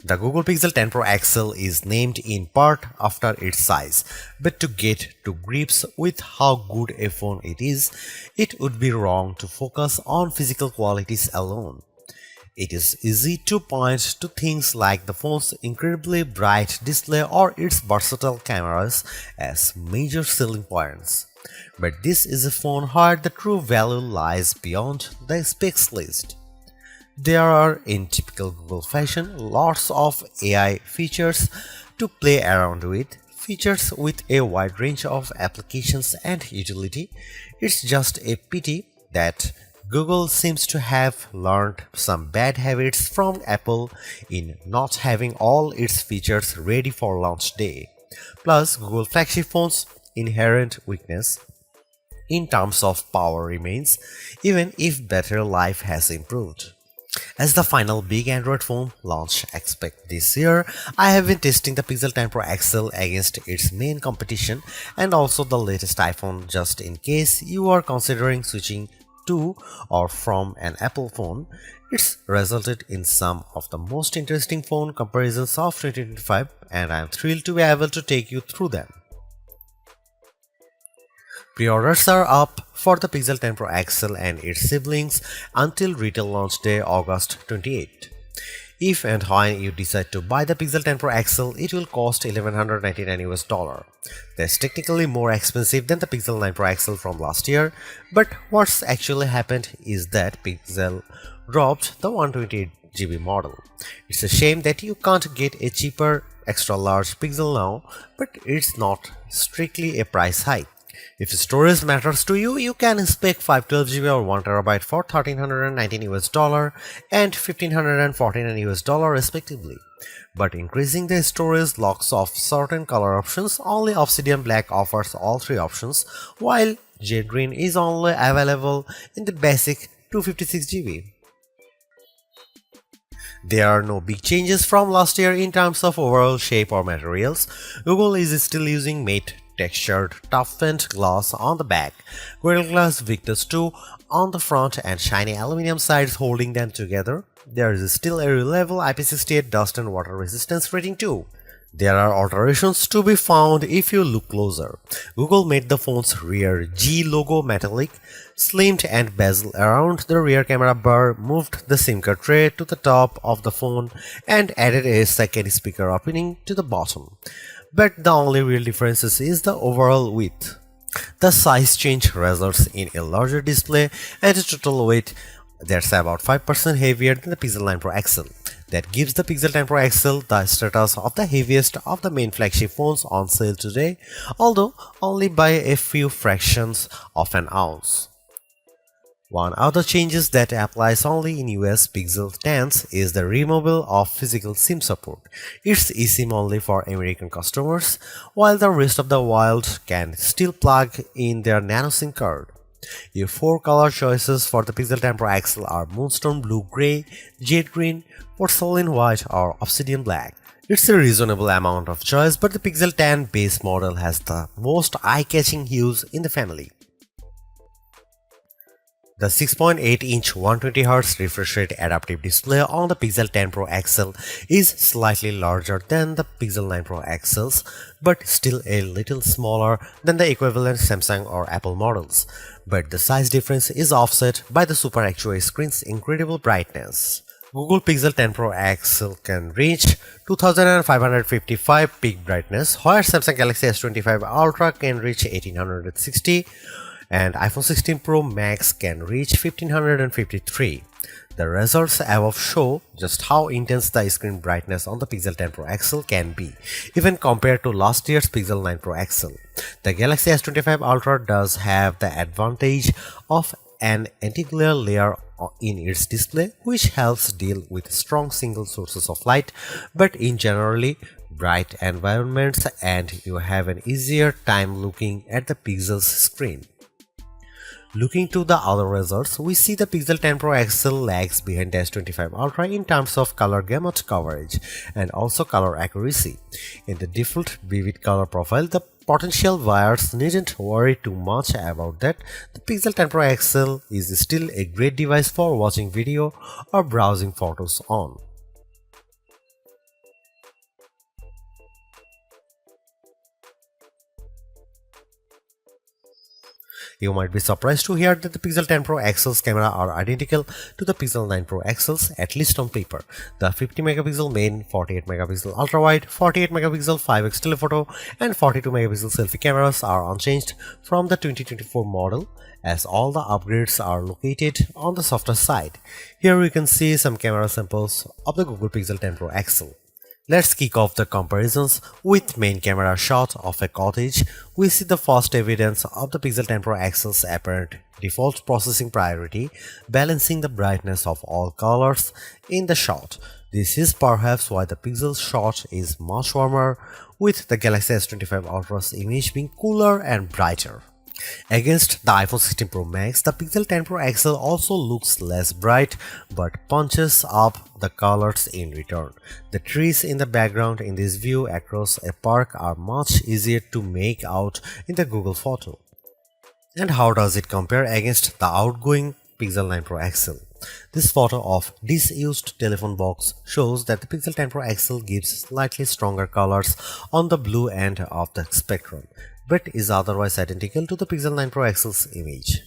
The Google Pixel 10 Pro XL is named in part after its size, but to get to grips with how good a phone it is, it would be wrong to focus on physical qualities alone. It is easy to point to things like the phone's incredibly bright display or its versatile cameras as major selling points. But this is a phone where the true value lies beyond the specs list. There are, in typical Google fashion, lots of AI features to play around with, features with a wide range of applications and utility. It's just a pity that Google seems to have learned some bad habits from Apple in not having all its features ready for launch day. Plus, Google flagship phones' inherent weakness in terms of power remains, even if battery life has improved. As the final big Android phone launch expect this year, I have been testing the Pixel 10 Pro XL against its main competition and also the latest iPhone just in case you are considering switching to or from an Apple phone. It's resulted in some of the most interesting phone comparisons of 2025 and I am thrilled to be able to take you through them. Pre-orders are up for the Pixel 10 Pro XL and its siblings until retail launch day August 28. If and when you decide to buy the Pixel 10 Pro XL, it will cost $1,199. That's technically more expensive than the Pixel 9 Pro XL from last year, but what's actually happened is that Pixel dropped the 128GB model. It's a shame that you can't get a cheaper extra large Pixel now, but it's not strictly a price hike. If storage matters to you, you can spec 512GB or 1TB for $1,319 and $1,549 respectively. But increasing the storage locks off certain color options. Only Obsidian Black offers all three options, while Jade Green is only available in the basic 256GB. There are no big changes from last year in terms of overall shape or materials. Google is still using matte textured toughened glass on the back, Gorilla Glass Victus 2 on the front and shiny aluminum sides holding them together. There is still a reliable IP68 dust and water resistance rating too. There are alterations to be found if you look closer. Google made the phone's rear G logo metallic, slimmed and bezel around the rear camera bar, moved the SIM card tray to the top of the phone and added a second speaker opening to the bottom. But the only real difference is the overall width. The size change results in a larger display and a total weight that's about 5% heavier than the Pixel 9 Pro XL. That gives the Pixel 10 Pro XL the status of the heaviest of the main flagship phones on sale today, although only by a few fractions of an ounce. One other changes that applies only in US Pixel 10s is the removal of physical SIM support. It's eSIM only for American customers, while the rest of the world can still plug in their nano SIM card. Your four color choices for the Pixel 10 Pro XL are Moonstone Blue Gray, Jade Green, Porcelain White or Obsidian Black. It's a reasonable amount of choice, but the Pixel 10 base model has the most eye-catching hues in the family. The 6.8-inch 120Hz refresh rate adaptive display on the Pixel 10 Pro XL is slightly larger than the Pixel 9 Pro XLs, but still a little smaller than the equivalent Samsung or Apple models. But the size difference is offset by the Super Actua screen's incredible brightness. Google Pixel 10 Pro XL can reach 2555 peak brightness, while Samsung Galaxy S25 Ultra can reach 1860. And iPhone 16 Pro Max can reach 1553. The results above show just how intense the screen brightness on the Pixel 10 Pro XL can be, even compared to last year's Pixel 9 Pro XL. The Galaxy S25 Ultra does have the advantage of an anti-glare layer in its display, which helps deal with strong single sources of light, but in generally bright environments, and you have an easier time looking at the Pixel's screen. Looking to the other results, we see the Pixel 10 Pro XL lags behind the S25 Ultra in terms of color gamut coverage and also color accuracy. In the default vivid color profile, the potential buyers needn't worry too much about that. The Pixel 10 Pro XL is still a great device for watching video or browsing photos on. You might be surprised to hear that the Pixel 10 Pro XL's camera are identical to the Pixel 9 Pro XL's, at least on paper. The 50 megapixel main, 48 megapixel ultra-wide, 48 megapixel 5x telephoto and 42 megapixel selfie cameras are unchanged from the 2024 model, as all the upgrades are located on the softer side. Here we can see some camera samples of the Google Pixel 10 Pro XL. Let's kick off the comparisons with main camera shot of a cottage. We see the first evidence of the Pixel 10 Pro XL's apparent default processing priority, balancing the brightness of all colors in the shot. This is perhaps why the Pixel shot is much warmer, with the Galaxy S25 Ultra's image being cooler and brighter. Against the iPhone 16 Pro Max, the Pixel 10 Pro XL also looks less bright but punches up the colors in return. The trees in the background in this view across a park are much easier to make out in the Google photo. And how does it compare against the outgoing Pixel 9 Pro XL? This photo of disused telephone box shows that the Pixel 10 Pro XL gives slightly stronger colors on the blue end of the spectrum, but is otherwise identical to the Pixel 9 Pro XL's image.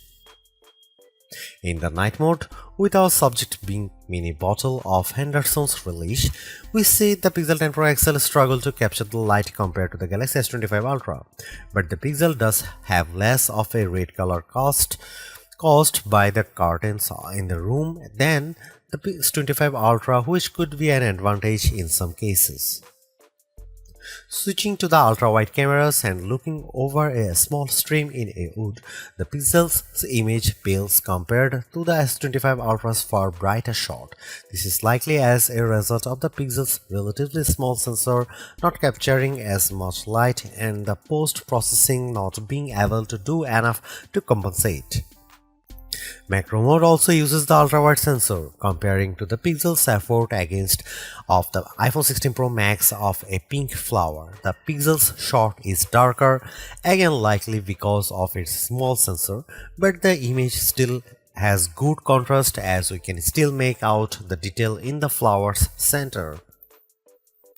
In the night mode, with our subject being mini bottle of Henderson's relish, we see the Pixel 10 Pro XL struggle to capture the light compared to the Galaxy S25 Ultra, but the Pixel does have less of a red color caused by the curtains in the room than the S25 Ultra, which could be an advantage in some cases. Switching to the ultra-wide cameras and looking over a small stream in a wood, the Pixel's image pales compared to the S25 Ultra's far brighter shot. This is likely as a result of the Pixel's relatively small sensor not capturing as much light and the post-processing not being able to do enough to compensate. Macro mode also uses the ultra-wide sensor, comparing to the Pixel's effort against of the iPhone 16 Pro Max of a pink flower. The Pixel's shot is darker, again likely because of its small sensor, but the image still has good contrast as we can still make out the detail in the flower's center.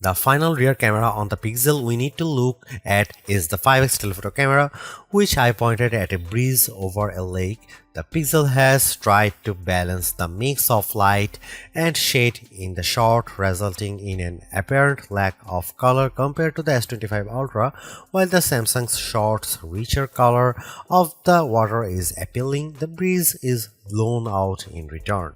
The final rear camera on the Pixel we need to look at is the 5x telephoto camera, which I pointed at a breeze over a lake. The Pixel has tried to balance the mix of light and shade in the shot, resulting in an apparent lack of color compared to the S25 Ultra, while the Samsung's shot's richer color of the water is appealing. The breeze is blown out in return.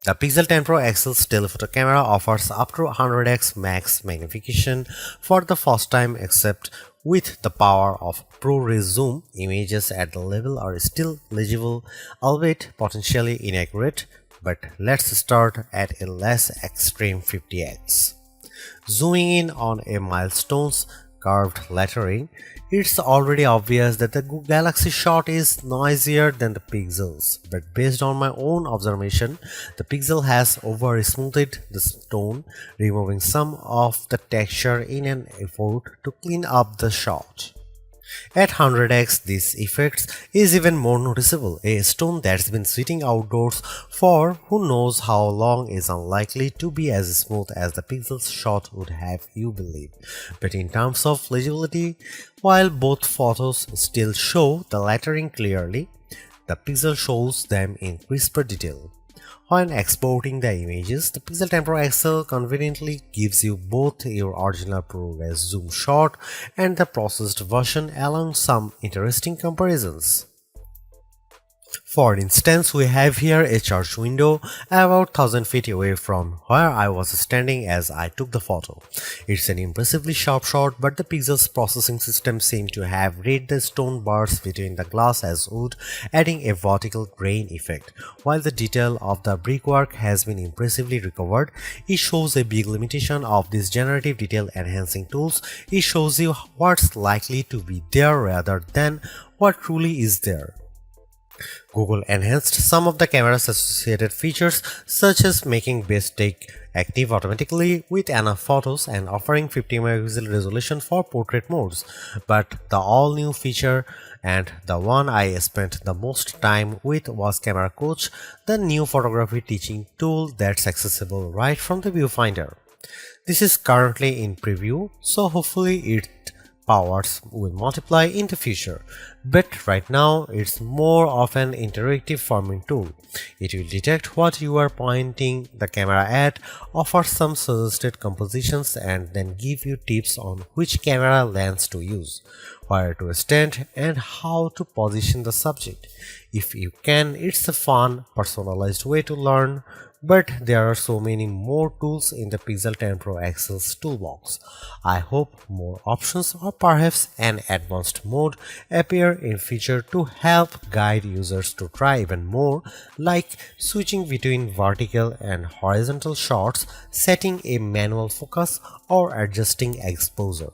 The Pixel 10 Pro XL's telephoto camera offers up to 100x max magnification for the first time, except with the power of ProRes zoom. Images at the level are still legible, albeit potentially inaccurate, but let's start at a less extreme 50x. Zooming in on a milestone's curved lettering, it's already obvious that the Galaxy shot is noisier than the Pixel's, but based on my own observation, the Pixel has over-smoothed the stone, removing some of the texture in an effort to clean up the shot. At 100x, this effect is even more noticeable. A stone that's been sitting outdoors for who knows how long is unlikely to be as smooth as the Pixel's shot would have you believe. But in terms of legibility, while both photos still show the lettering clearly, the Pixel shows them in crisper detail. When exporting the images, the Pixel 10 Pro XL conveniently gives you both your original ProRes zoom shot and the processed version, along some interesting comparisons. For instance, we have here a church window about 1000 feet away from where I was standing as I took the photo. It's an impressively sharp shot, but the Pixel's processing system seemed to have read the stone bars between the glass as wood, adding a vertical grain effect. While the detail of the brickwork has been impressively recovered, it shows a big limitation of these generative detail enhancing tools. It shows you what's likely to be there rather than what truly is there. Google enhanced some of the camera's associated features, such as making best take active automatically with enough photos and offering 50 megapixel resolution for portrait modes. But the all-new feature, and the one I spent the most time with, was Camera Coach, the new photography teaching tool that's accessible right from the viewfinder. This is currently in preview, so hopefully it powers will multiply in the future, but right now it's more of an interactive forming tool. It will detect what you are pointing the camera at, offer some suggested compositions, and then give you tips on which camera lens to use, where to stand, and how to position the subject. If you can, it's a fun, personalized way to learn. But there are so many more tools in the Pixel 10 Pro XL's toolbox. I hope more options or perhaps an advanced mode appear in future to help guide users to try even more, like switching between vertical and horizontal shots, setting a manual focus, or adjusting exposure.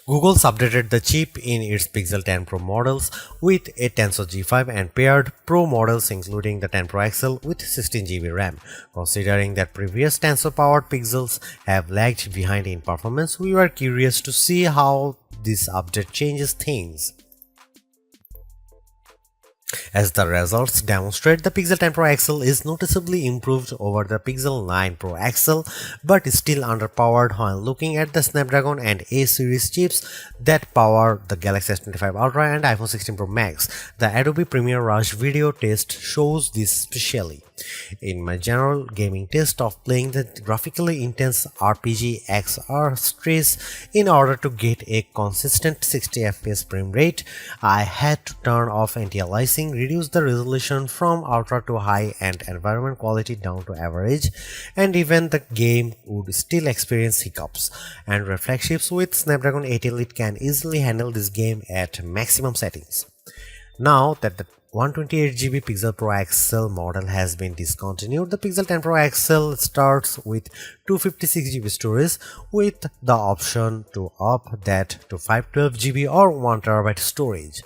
Google's updated the chip in its Pixel 10 Pro models with a Tensor G5 and paired Pro models including the 10 Pro XL with 16 GB RAM. Considering that previous Tensor-powered Pixels have lagged behind in performance, we were curious to see how this update changes things. As the results demonstrate, the Pixel 10 Pro XL is noticeably improved over the Pixel 9 Pro XL, but is still underpowered when looking at the Snapdragon and A series chips that power the Galaxy S25 Ultra and iPhone 16 Pro Max. The Adobe Premiere Rush video test shows this specially. In my general gaming test of playing the graphically intense RPG XR Stress in order to get a consistent 60 FPS frame rate, I had to turn off anti-aliasing, reduce the resolution from ultra to high and environment quality down to average, and even the game would still experience hiccups. And reflections with Snapdragon 8 Elite can easily handle this game at maximum settings. Now that the 128GB Pixel Pro XL model has been discontinued, the Pixel 10 Pro XL starts with 256GB storage with the option to up that to 512GB or 1TB storage.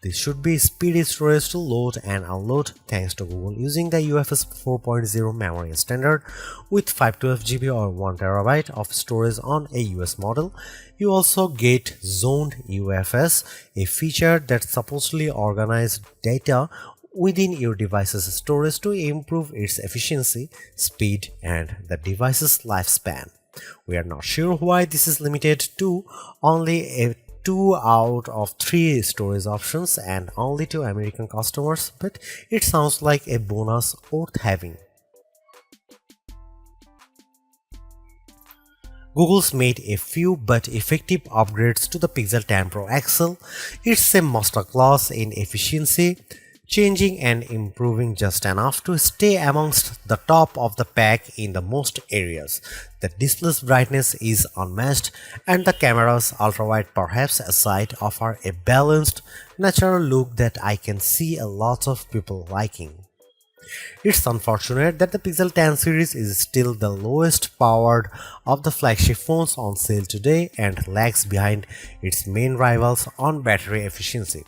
This should be speedy storage to load and unload thanks to Google using the UFS 4.0 memory standard with 512GB or 1TB of storage on a US model. You also get zoned UFS, a feature that supposedly organizes data within your device's storage to improve its efficiency, speed, and the device's lifespan. We are not sure why this is limited to only a 2 out of 3 storage options and only to American customers, but it sounds like a bonus worth having. Google's made a few but effective upgrades to the Pixel 10 Pro XL. It's a masterclass in efficiency, changing and improving just enough to stay amongst the top of the pack in the most areas. The display's brightness is unmatched, and the camera's ultrawide perhaps aside offer a balanced, natural look that I can see a lot of people liking. It's unfortunate that the Pixel 10 series is still the lowest powered of the flagship phones on sale today and lags behind its main rivals on battery efficiency.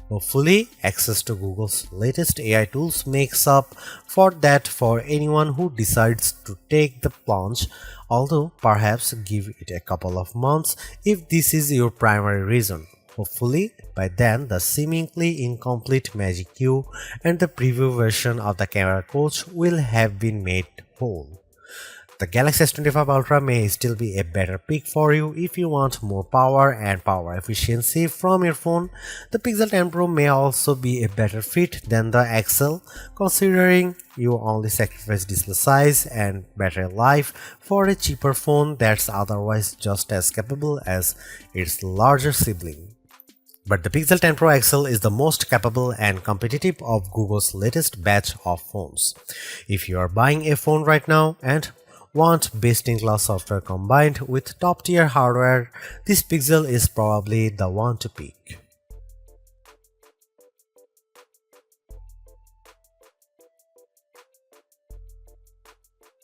Hopefully, access to Google's latest AI tools makes up for that for anyone who decides to take the plunge, although perhaps give it a couple of months if this is your primary reason. Hopefully, by then the seemingly incomplete Magic Q and the preview version of the camera coach will have been made whole. The Galaxy S25 Ultra may still be a better pick for you if you want more power and power efficiency from your phone. The Pixel 10 Pro may also be a better fit than the XL, considering you only sacrifice display size and battery life for a cheaper phone that's otherwise just as capable as its larger sibling. But the Pixel 10 Pro XL is the most capable and competitive of Google's latest batch of phones. If you are buying a phone right now and want best-in-class software combined with top-tier hardware, this Pixel is probably the one to pick.